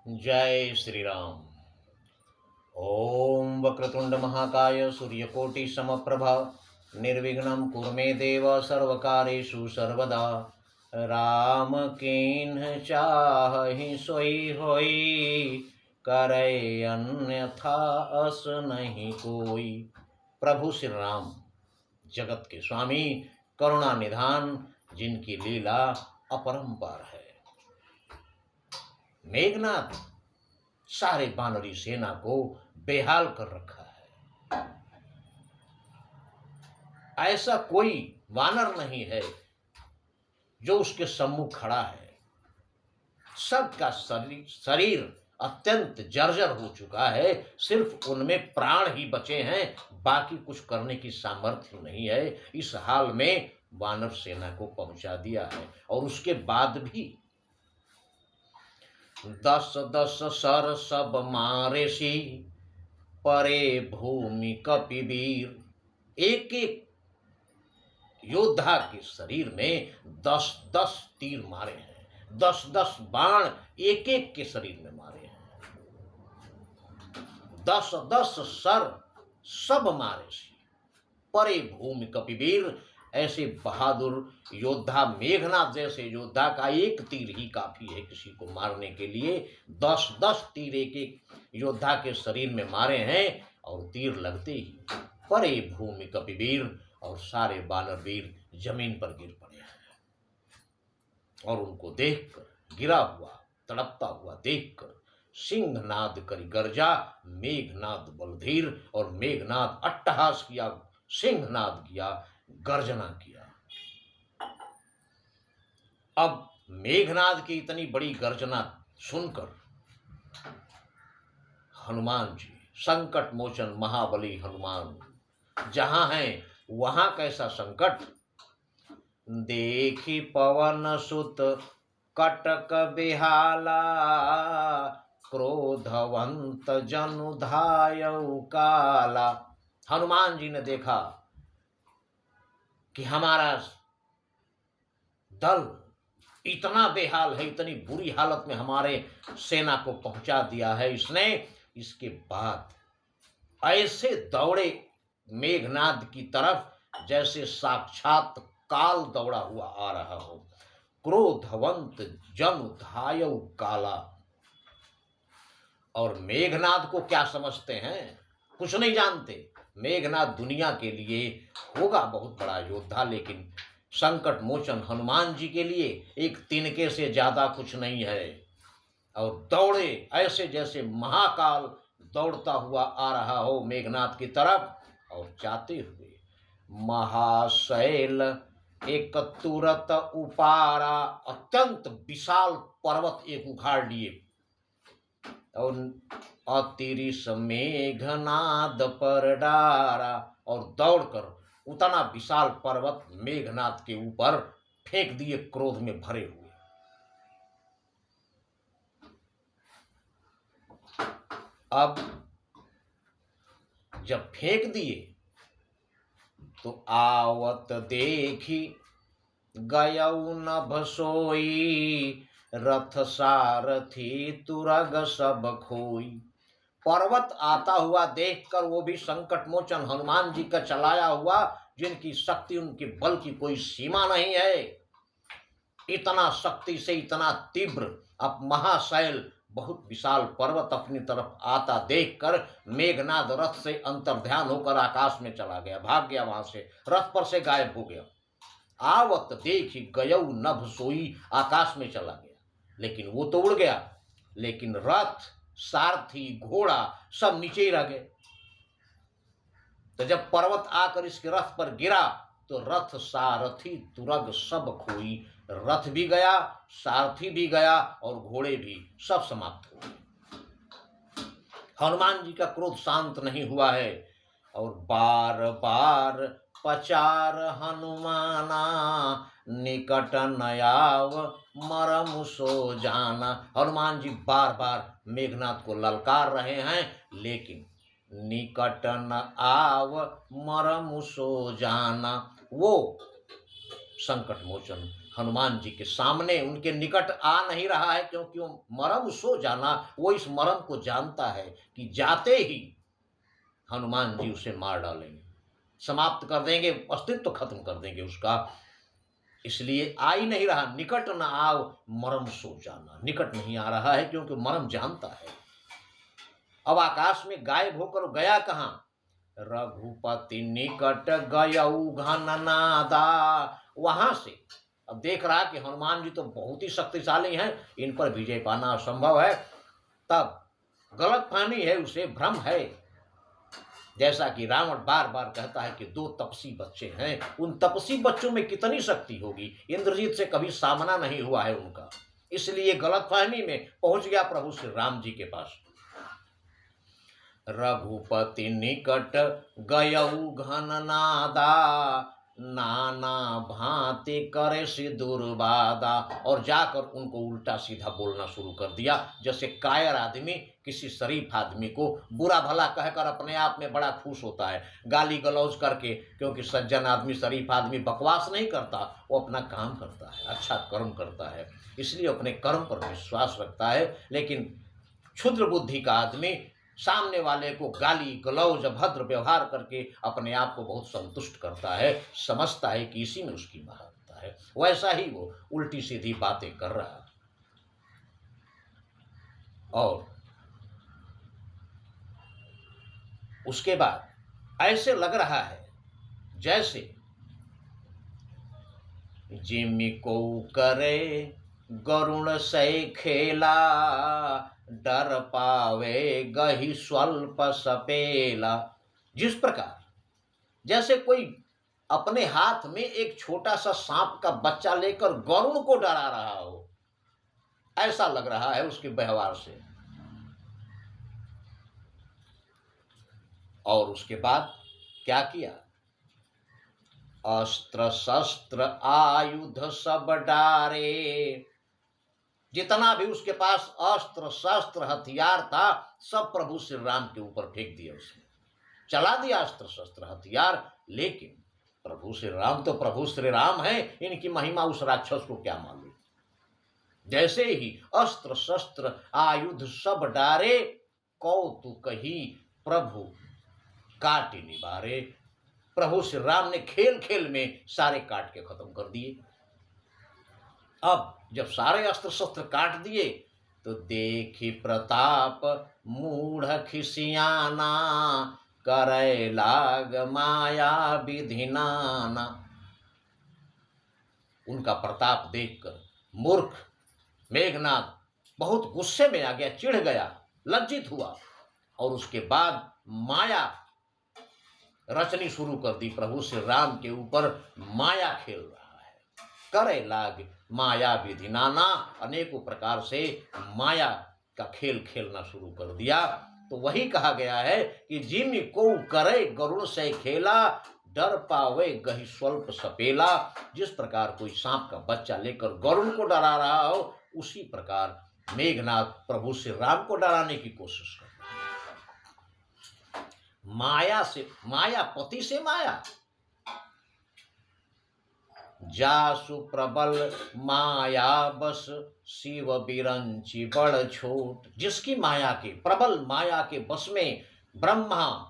जय श्री राम। ओम वक्रतुंड महाकाय सूर्यकोटि समप्रभा निर्विघ्नं कुरु मे देव सर्वकारेषु सर्वदा। राम किन्ह चाहि सोई होई, करे अन्यथा अस नहीं कोई। प्रभु श्री राम जगत के स्वामी, करुणा निधान, जिनकी लीला अपरंपार है। मेघनाथ सारे बानरी सेना को बेहाल कर रखा है। ऐसा कोई वानर नहीं है जो उसके सम्मुख खड़ा है। सबका शरीर अत्यंत जर्जर हो चुका है। सिर्फ उनमें प्राण ही बचे हैं, बाकी कुछ करने की सामर्थ्य नहीं है। इस हाल में वानर सेना को पहुंचा दिया है। और उसके बाद भी 10-10 सर सब मारे सी, परे भूमि कपिवीर। एक एक योद्धा के शरीर में 10-10 तीर मारे हैं, 10-10 बाण एक एक के शरीर में मारे हैं। 10-10 सर सब मारे सी, परे भूमि कपिवीर। ऐसे बहादुर योद्धा, मेघनाथ जैसे योद्धा का एक तीर ही काफी है किसी को मारने के लिए। 10-10 तीर एक एक योद्धा के शरीर में मारे हैं और तीर लगते ही परे भूमि कपिवीर, और सारे बानर वीर जमीन पर गिर पड़े हैं। और उनको देखकर, गिरा हुआ तड़पता हुआ देखकर, सिंहनाद करी गर्जा मेघनाद बलधीर। और मेघनाद अट्टहास किया, सिंहनाद किया, गर्जना किया। अब मेघनाद की इतनी बड़ी गर्जना सुनकर हनुमान जी, संकट मोचन महाबली हनुमान, जहां हैं वहां कैसा संकट। देखी पवन सुत कटक बिहाला, क्रोधवंत जनु धायउ काला। हनुमान जी ने देखा कि हमारा दल इतना बेहाल है, इतनी बुरी हालत में हमारे सेना को पहुंचा दिया है इसने। इसके बाद ऐसे दौड़े मेघनाद की तरफ जैसे साक्षात काल दौड़ा हुआ आ रहा हो। क्रोधवंत जनु धायउ काला। और मेघनाद को क्या समझते हैं? कुछ नहीं जानते। मेघनाद दुनिया के लिए होगा बहुत बड़ा योद्धा, लेकिन संकट मोचन हनुमान जी के लिए एक तिनके से ज्यादा कुछ नहीं है। और दौड़े ऐसे जैसे महाकाल दौड़ता हुआ आ रहा हो मेघनाद की तरफ। और जाते हुए महाशैल एक तुरत उपारा, अत्यंत विशाल पर्वत एक उखाड़ लिए। और अतिरिस मेघनाद पर डारा, और दौड़कर उतना विशाल पर्वत मेघनाद के ऊपर फेंक दिए, क्रोध में भरे हुए। अब जब फेंक दिए तो आवत देखी गयऊ नभ सोई, रथ सारथी तुरग सब खोई। पर्वत आता हुआ देखकर वो भी संकट मोचन हनुमान जी का चलाया हुआ, जिनकी शक्ति, उनके बल की कोई सीमा नहीं है, इतना शक्ति से, इतना तीव्र अब महाशैल बहुत विशाल पर्वत अपनी तरफ आता देखकर मेघनाद रथ से अंतर्ध्यान होकर आकाश में चला गया, भाग गया, वहां से रथ पर से गायब हो गया। आवत देखी गयऊ नभ सोई, आकाश में चला गया, लेकिन वो तो उड़ गया, लेकिन रथ, सारथी, घोड़ा सब नीचे ही रह गए। तो जब पर्वत आकर इसके रथ पर गिरा तो रथ सारथी तुरग सब खोई। रथ भी गया, सारथी भी गया, और घोड़े भी सब समाप्त हो गए। हनुमान जी का क्रोध शांत नहीं हुआ है। और बार बार पचार हनुमाना, निकट नयाव मरम सो जाना। हनुमान जी बार बार मेघनाथ को ललकार रहे हैं, लेकिन निकट न आव मरम सो जाना। वो संकट मोचन हनुमान जी के सामने उनके निकट आ नहीं रहा है, क्योंकि वो मरम सो जाना, वो इस मरम को जानता है कि जाते ही हनुमान जी उसे मार डालेंगे, समाप्त कर देंगे, अस्तित्व खत्म कर देंगे उसका। इसलिए आ ही नहीं रहा, निकट न आओ मरम सो जाना, निकट नहीं आ रहा है क्योंकि मरम जानता है। अब आकाश में गायब होकर गया कहां? रघुपति निकट गयऊ घन नादा, वहां से अब देख रहा कि हनुमान जी तो बहुत ही शक्तिशाली हैं, इन पर विजय पाना असंभव है। तब गलतफहमी है, उसे भ्रम है, जैसा कि रावण बार बार कहता है कि 2 तपसी बच्चे हैं, उन तपसी बच्चों में कितनी शक्ति होगी, इंद्रजीत से कभी सामना नहीं हुआ है उनका। इसलिए गलतफहमी में पहुंच गया प्रभु श्री राम जी के पास। रघुपति निकट गयऊ घन नादा, नाना भांति करे से दुर्बादा, और जाकर उनको उल्टा सीधा बोलना शुरू कर दिया, जैसे कायर आदमी किसी शरीफ आदमी को बुरा भला कहकर अपने आप में बड़ा खुश होता है, गाली गलौज करके, क्योंकि सज्जन आदमी शरीफ आदमी बकवास नहीं करता, वो अपना काम करता है, अच्छा कर्म करता है, इसलिए अपने कर्म पर विश्वास रखता है। लेकिन क्षुद्र बुद्धि का आदमी सामने वाले को गाली गलौज अभद्र व्यवहार करके अपने आप को बहुत संतुष्ट करता है, समझता है कि इसी में उसकी महानता है। वैसा ही वो उल्टी सीधी बातें कर रहा है। और उसके बाद ऐसे लग रहा है जैसे जिमि को करे गरुण से खेला, डर पावे गही स्वल्प सपेला। जिस प्रकार जैसे कोई अपने हाथ में एक छोटा सा सांप का बच्चा लेकर गरुण को डरा रहा हो, ऐसा लग रहा है उसके व्यवहार से। और उसके बाद क्या किया? अस्त्र शस्त्र आयुध सब डारे, जितना भी उसके पास अस्त्र शस्त्र हथियार था सब प्रभु श्री राम के ऊपर फेंक दिया, उसने चला दिया अस्त्र शस्त्र हथियार। लेकिन प्रभु श्री राम तो प्रभु श्री राम है, इनकी महिमा उस राक्षस को क्या मालूम। जैसे ही अस्त्र शस्त्र आयुध सब डारे, कौतुक ही प्रभु काट निबारे। प्रभु श्री राम ने खेल खेल में सारे काट के खत्म कर दिए। अब जब सारे अस्त्र शस्त्र काट दिए तो देखी प्रताप मूढ़ खिसियाना, करे लाग माया विधिनाना। उनका प्रताप देखकर मूर्ख मेघनाद बहुत गुस्से में आ गया, चिढ़ गया, लज्जित हुआ, और उसके बाद माया रचनी शुरू कर दी। प्रभु श्री राम के ऊपर माया खेल रहा है, करे लाग माया विधि नाना, अनेकों प्रकार से माया का खेल खेलना शुरू कर दिया। तो वही कहा गया है कि जिमि को करे गरुड़ से खेला, डर पावे गही स्वल्प सपेला। जिस प्रकार कोई सांप का बच्चा लेकर गरुड़ को डरा रहा हो, उसी प्रकार मेघनाथ प्रभु श्री राम को डराने की कोशिश कर रहा है। माया से, मायापति से माया, जासु प्रबल माया बस, शिव बिरंची बड़ छोट। जिसकी माया के, प्रबल माया के बस में ब्रह्मा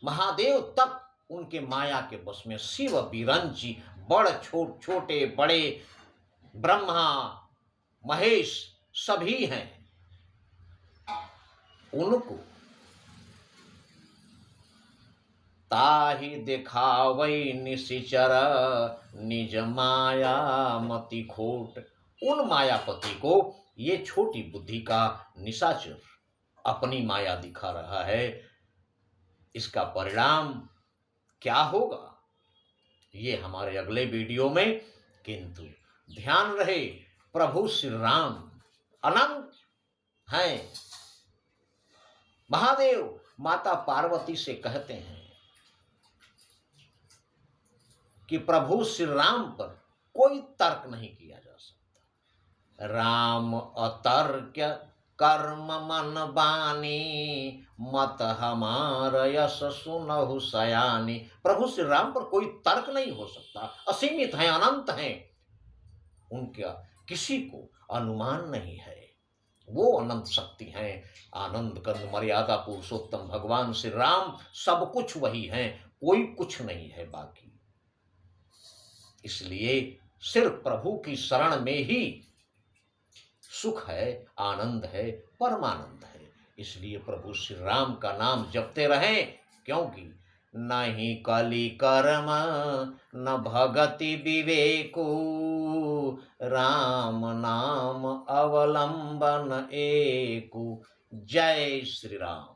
महादेव तक उनके माया के बस में, शिव बिरंची बड़ छोट, छोटे बड़े ब्रह्मा महेश सभी हैं, उनको ताहि दिखावई निशिचर, निज माया मति खोट। उन मायापति को ये छोटी बुद्धि का निशाचर अपनी माया दिखा रहा है। इसका परिणाम क्या होगा ये हमारे अगले वीडियो में, किंतु ध्यान रहे प्रभु श्री राम अनंत हैं। महादेव माता पार्वती से कहते हैं कि प्रभु श्री राम पर कोई तर्क नहीं किया जा सकता। राम अतर्क्य कर्म मन बानी मत हमार यश सुनहु सयानी। प्रभु श्री राम पर कोई तर्क नहीं हो सकता, असीमित हैं, अनंत हैं, उनका किसी को अनुमान नहीं है। वो अनंत शक्ति हैं, आनंद कंद मर्यादा पुरुषोत्तम भगवान श्री राम सब कुछ वही हैं, कोई कुछ नहीं है बाकी। इसलिए सिर्फ प्रभु की शरण में ही सुख है, आनंद है, परमानंद है। इसलिए प्रभु श्री राम का नाम जपते रहें, क्योंकि नहीं कली कर्म न भगति विवेकु, राम नाम अवलंबन एकु। जय श्री राम।